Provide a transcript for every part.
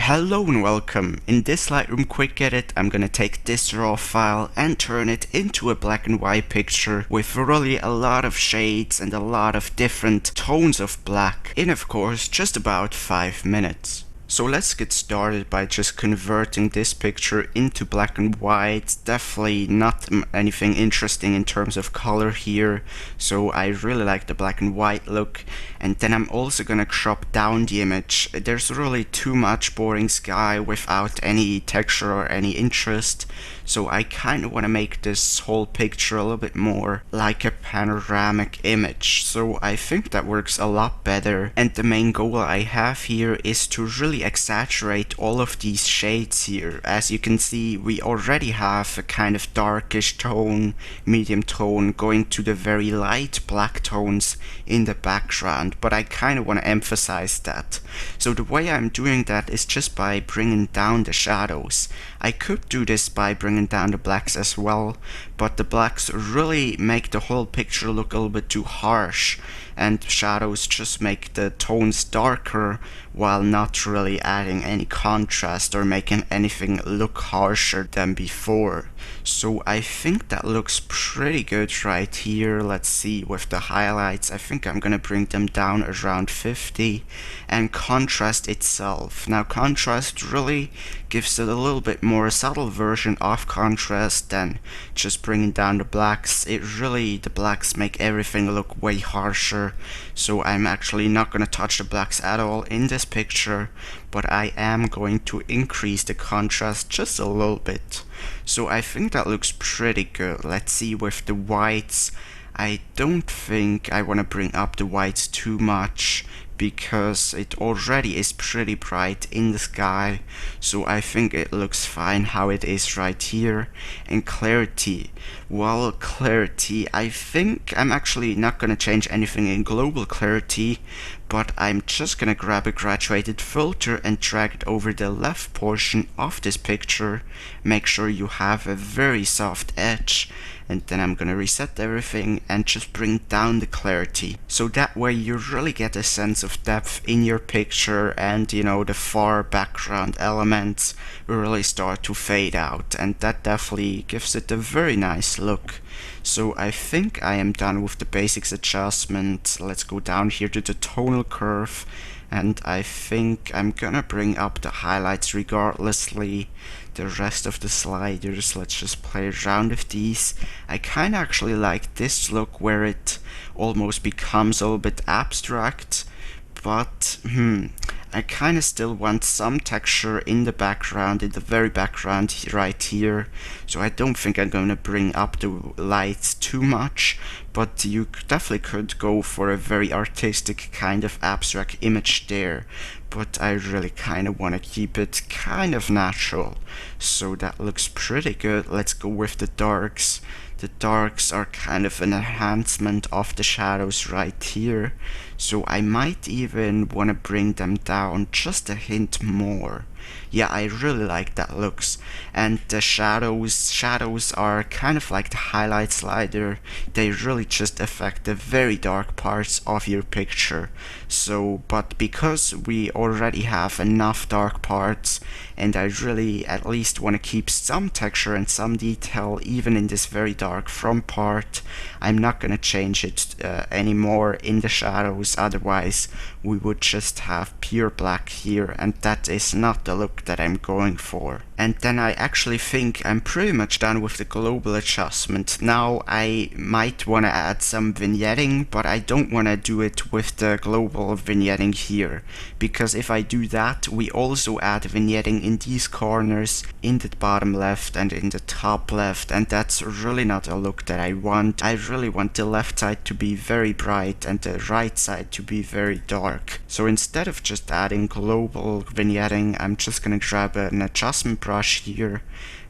Hello and welcome. In this Lightroom quick edit, I'm gonna take this raw file and turn it into a black and white picture with really a lot of shades and a lot of different tones of black in, of course, just about 5 minutes. So let's get started by just converting this picture into black and white. Definitely not anything interesting in terms of color here, so I really like the black and white look. And then I'm also gonna crop down the image. There's really too much boring sky without any texture or any interest, so I kind of want to make this whole picture a little bit more like a panoramic image. So I think that works a lot better, and the main goal I have here is to really exaggerate all of these shades here. As you can see, we already have a kind of darkish tone, medium tone, going to the very light black tones in the background, but I kind of want to emphasize that. So the way I'm doing that is just by bringing down the shadows. I could do this by bringing down the blacks as well, but the blacks really make the whole picture look a little bit too harsh, and shadows just make the tones darker while not really adding any contrast or making anything look harsher than before. So I think that looks pretty good right here. Let's see, with the highlights, I think I'm gonna bring them down around 50, and contrast itself. Now contrast really gives it a little bit more subtle version of contrast than just bringing down the blacks. The blacks make everything look way harsher, so I'm actually not going to touch the blacks at all in this picture, but I am going to increase the contrast just a little bit. So I think that looks pretty good. Let's see with the whites. I don't think I want to bring up the whites too much, because it already is pretty bright in the sky, so I think it looks fine how it is right here. And clarity, well, clarity, I think I'm actually not gonna change anything in global clarity, but I'm just gonna grab a graduated filter and drag it over the left portion of this picture. Make sure you have a very soft edge, and then I'm gonna reset everything and just bring down the clarity, so that way you really get a sense of depth in your picture, and you know, the far background elements really start to fade out, and that definitely gives it a very nice look. So I think I am done with the basics adjustment. Let's go down here to the tonal curve, and I think I'm gonna bring up the highlights regardlessly. The rest of the sliders, let's just play around with these. I kinda actually like this look where it almost becomes a little bit abstract, but I kinda still want some texture in the background, in the very background right here. So I don't think I'm gonna bring up the lights too much, but you definitely could go for a very artistic kind of abstract image there. But I really kind of want to keep it kind of natural, so that looks pretty good. Let's go with the darks. The darks are kind of an enhancement of the shadows right here, so I might even want to bring them down just a hint more. Yeah, I really like that looks. And the shadows are kind of like the highlight slider. They really just affect the very dark parts of your picture. So, but because we already have enough dark parts, and I really at least want to keep some texture and some detail even in this very dark front part, I'm not gonna change it anymore in the shadows, otherwise we would just have pure black here, and that is not the look that I'm going for. And then I actually think I'm pretty much done with the global adjustment. Now I might want to add some vignetting, but I don't want to do it with the global vignetting here, because if I do that, we also add vignetting in these corners, in the bottom left and in the top left, and that's really not a look that I want. I really want the left side to be very bright and the right side to be very dark. So instead of just adding global vignetting, I'm just gonna grab an adjustment brush here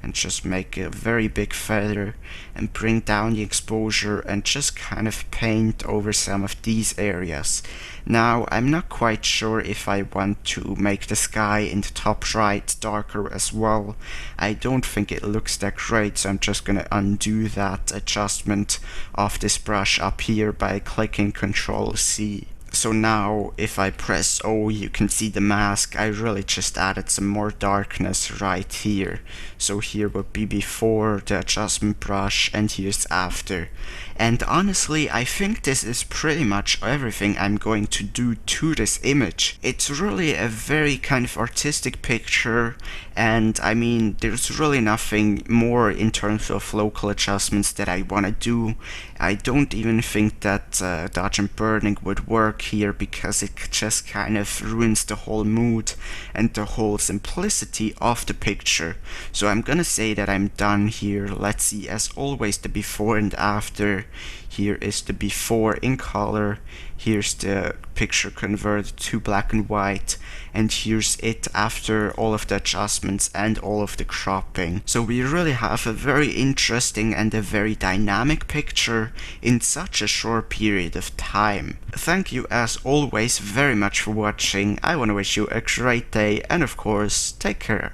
and just make a very big feather and bring down the exposure and just kind of paint over some of these areas. Now I'm not quite sure if I want to make the sky in the top right darker as well. I don't think it looks that great, so I'm just gonna undo that adjustment of this brush up here by clicking Ctrl C. So now if I press O, you can see the mask. I really just added some more darkness right here. So here would be before the adjustment brush and here's after. And honestly, I think this is pretty much everything I'm going to do to this image. It's really a very kind of artistic picture, and I mean, there's really nothing more in terms of local adjustments that I want to do. I don't even think that dodge and burning would work here because it just kind of ruins the whole mood and the whole simplicity of the picture. So I'm gonna say that I'm done here. Let's see, as always, the before and after. Here is the before in color, here's the picture converted to black and white, and here's it after all of the adjustments and all of the cropping. So we really have a very interesting and a very dynamic picture in such a short period of time. Thank you as always very much for watching. I want to wish you a great day and of course, take care.